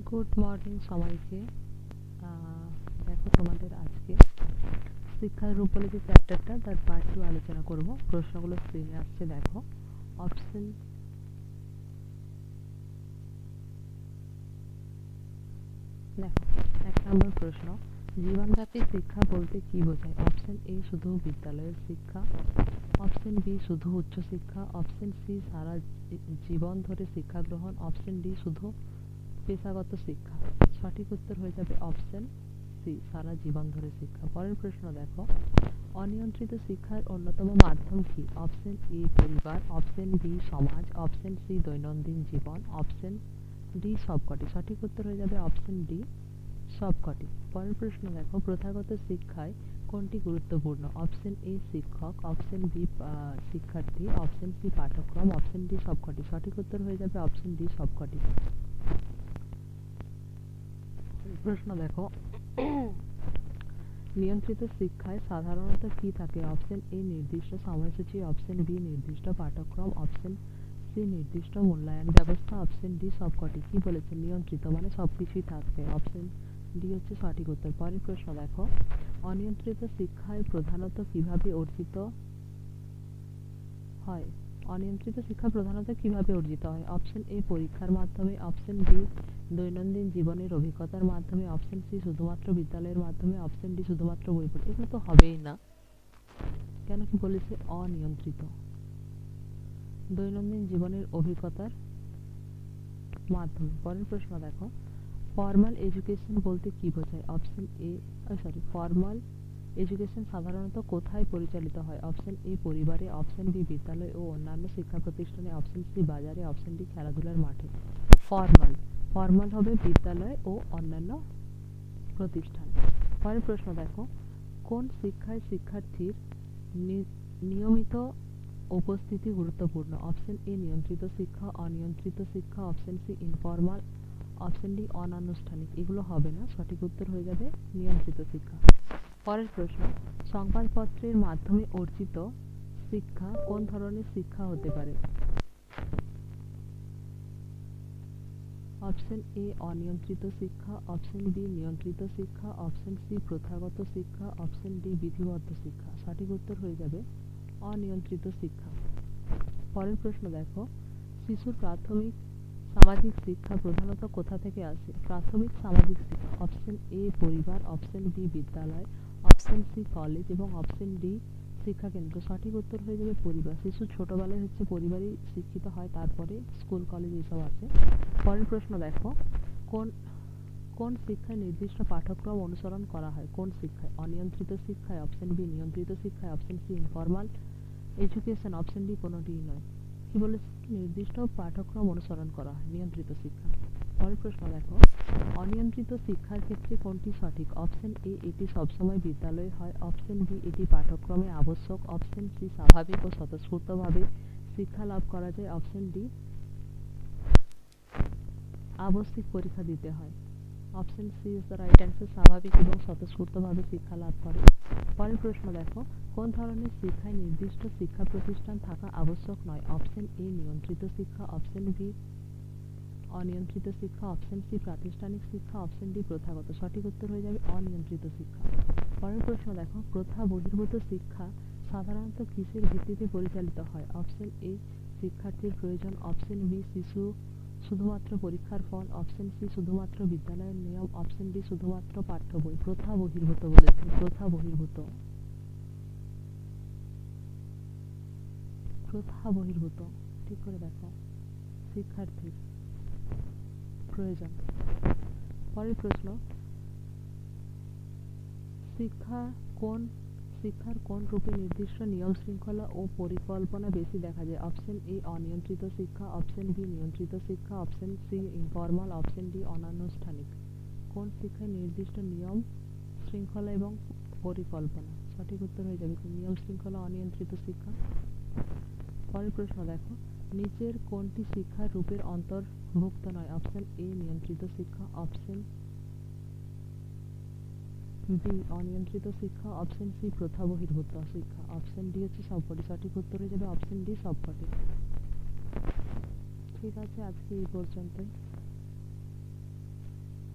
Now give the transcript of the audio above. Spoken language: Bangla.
গুড মর্নিং সবাইকে। দেখো তোমাদের আজকে শিক্ষার রূপ বলে যে চ্যাপ্টারটা তার পার্ট 2 আলোচনা করব। প্রশ্নগুলো স্ক্রিনে আসছে, দেখো। অপশন দেখো, 1 নম্বর প্রশ্ন, জীবনব্যাপী শিক্ষা বলতে কি বোঝায়? অপশন এ শুধু বিদ্যালয়ের শিক্ষা, অপশন বি শুধু উচ্চশিক্ষা, অপশন সি সারা জীবন ধরে শিক্ষা গ্রহণ, অপশন ডি শুধু পেশাগত শিক্ষা। সঠিক উত্তর হয়ে যাবে অপশন সি, সারা জীবন ধরে শিক্ষা। পরের প্রশ্ন দেখো, অনিয়ন্ত্রিত শিক্ষার অন্যতম মাধ্যম কি? অপশন এ পরিবার, অপশন বি সমাজ, অপশন সি দৈনন্দিন জীবন, অপশন ডি সবকটি। সঠিক উত্তর হয়ে যাবে অপশন ডি, সবকটি। পরের প্রশ্ন দেখো, প্রথাগত শিক্ষায় কোনটি গুরুত্বপূর্ণ? অপশন এ শিক্ষক, অপশন বি শিক্ষার্থী, অপশন সি পাঠ্যক্রম, অপশন ডি সবকটি। সঠিক উত্তর হয়ে যাবে অপশন ডি, সবকটি। প্রশ্ন দেখো, নিয়ন্ত্রিত শিক্ষায় সাধারণত কি থাকে? অপশন এ নির্দিষ্ট সময়সূচি, অপশন বি নির্দিষ্ট পাঠ্যক্রম, অপশন সি নির্দিষ্ট মূল্যায়ন ব্যবস্থা, অপশন ডি সবকটি। কি বলেছে? নিয়ন্ত্রিত মানে সবকিছুই থাকবে। অপশন ডি হচ্ছে সঠিক উত্তর। পরের প্রশ্ন দেখো, অনিয়ন্ত্রিত শিক্ষায় প্রধানত কিভাবে অর্জিত হয়? অনিয়ন্ত্রিত শিক্ষা প্রধানত কিভাবে অর্জিত হয়? অপশন এ পরীক্ষার মাধ্যমে, অপশন বি দৈনন্দিন জীবনের অভিজ্ঞতার মাধ্যমে, অপশন সি শুধুমাত্র বিদ্যালয়ের মাধ্যমে, অপশন ডি শুধুমাত্র বই পড়ে। এগুলো তো হবেই না, কেন কি বলেছে? অনিয়ন্ত্রিত, দৈনন্দিন জীবনের অভিজ্ঞতার মাধ্যমে। পরের প্রশ্ন দেখো, ফর্মাল এডুকেশন বলতে কি বোঝায়? অপশন এ ফর্মাল এডুকেশন সাধারণত কোথায় পরিচালিত হয়? অপশন এ পরিবারে, অপশন বি বিদ্যালয় ও অন্যান্য শিক্ষা প্রতিষ্ঠানে, অপশন সি বাজারে, অপশন ডি খেলাধুলার মাঠে। ফর্মাল ফর্মাল হবে বিদ্যালয় ও অন্যান্য প্রতিষ্ঠান। পরের প্রশ্ন দেখো, কোন শিক্ষায় শিক্ষার্থীর নিয়মিত উপস্থিতি গুরুত্বপূর্ণ? অপশন এ নিয়ন্ত্রিত শিক্ষা, অনিয়ন্ত্রিত শিক্ষা, option C informal, option D অনানুষ্ঠানিক। এগুলো হবে না, সঠিক উত্তর হয়ে যাবে নিয়ন্ত্রিত শিক্ষা। পরের প্রশ্ন, সংবাদপত্রের মাধ্যমে অর্জিত শিক্ষা কোন ধরনের শিক্ষা হতে পারে? অপশন এ অনিয়ন্ত্রিত শিক্ষা, অপশন বি নিয়ন্ত্রিত শিক্ষা, অপশন সি প্রথাগত শিক্ষা, অপশন ডি বিধিবদ্ধ শিক্ষা। সঠিক উত্তর হয়ে যাবে অনিয়ন্ত্রিত শিক্ষা। পরের প্রশ্ন দেখো, শিশুর প্রাথমিক সামাজিক শিক্ষা প্রধানত কোথা থেকে আসে? প্রাথমিক সামাজিক শিক্ষা, অপশন এ পরিবার, অপশন বি বিদ্যালয়, অপশন সি কলেজ এবং অপশন ডি শিক্ষাকেন্দ্র। সঠিক উত্তর হয়ে যাবে পরিবার। শিশু ছোটবেলায় হচ্ছে পরিবারই শিক্ষিত হয়, তারপরে স্কুল কলেজ এইসব আছে। পরের প্রশ্ন দেখো, কোন কোন শিক্ষায় নির্দিষ্ট পাঠ্যক্রম অনুসরণ করা হয়? কোন শিক্ষায়? অনিয়ন্ত্রিত শিক্ষায়, অপশন বি নিয়ন্ত্রিত শিক্ষায়, option C informal education, option D কোনোটিই নয়। কি বলেছে? নির্দিষ্ট পাঠ্যক্রম অনুসরণ করা হয় নিয়ন্ত্রিত শিক্ষা। পরের প্রশ্ন দেখো, অনিয়ন্ত্রিত শিক্ষার ক্ষেত্রে কোনটি সঠিক? অপশন এ এটি সবসময় বিদ্যালয়ে হয়, অপশন বি এটি পাঠ্যক্রমে আবশ্যক, অপশন সি স্বাভাবিক ও স্বতঃস্ফূর্তভাবে শিক্ষা লাভ করা যায়, অপশন ডি আবশ্যিক পরীক্ষা দিতে হয়। Option C is the right answer, স্বাভাবিক এবং স্বতঃস্ফূর্তভাবে শিক্ষা লাভ করে। পরের প্রশ্ন দেখো, কোন ধরনের শিক্ষায় নির্দিষ্ট শিক্ষা প্রতিষ্ঠান থাকা আবশ্যক নয়? অপশন এ নিয়ন্ত্রিত শিক্ষা, অপশন বি অনিয়ন্ত্রিত শিক্ষা, অপশন সি প্রাতিষ্ঠানিক শিক্ষা, অপশন ডি প্রথাগত। সঠিক উত্তর হয়ে যাবে অনিয়ন্ত্রিত শিক্ষা। পরের প্রশ্ন দেখো, প্রথা বহির্ভূত শিক্ষা সাধারণত কিসের ভিত্তিতে পরিচালিত হয়? অপশন এ শিক্ষার্থীর প্রয়োজন, অপশন বি শিশু শুধুমাত্র পরীক্ষার ফল, অপশন সি শুধুমাত্র বিদ্যালয়ের নিয়ম, অপশন ডি শুধুমাত্র পাঠ্য বই। প্রথা বহির্ভূত বলেছে, প্রথা বহির্ভূত, প্রথা বহির্ভূত। ঠিক করে দেখো, শিক্ষার্থীর প্রয়োজন। পরের প্রশ্ন, শিক্ষা কোন শিক্ষার কোন রূপে নির্দিষ্ট নিয়ম শৃঙ্খলা ও পরিকল্পনা বেশি দেখা যায়? অপশন এ অনিয়ন্ত্রিত শিক্ষা, অপশন বি নিয়ন্ত্রিত শিক্ষা, option C informal, option D অনানুষ্ঠানিক। কোন শিক্ষায় নির্দিষ্ট নিয়ম শৃঙ্খলা এবং পরিকল্পনা? সঠিক উত্তর হয়ে যাবে নিয়ম শৃঙ্খলা অনিয়ন্ত্রিত শিক্ষা। পরের প্রশ্ন দেখো, নিচের কোনটি শিক্ষার রূপের অন্তর্ভুক্ত নয়? অপশন এ নিয়ন্ত্রিত শিক্ষা, অপশন বি অনিয়ন্ত্রিত শিক্ষা, অপশন সি প্রথা বহির্ভূত শিক্ষা, অপশন ডি হচ্ছে সবকটি। সঠিক উত্তর হয়ে যাবে অপশন ডি সবকটি। ঠিক আছে, আজকে এই পর্যন্তই।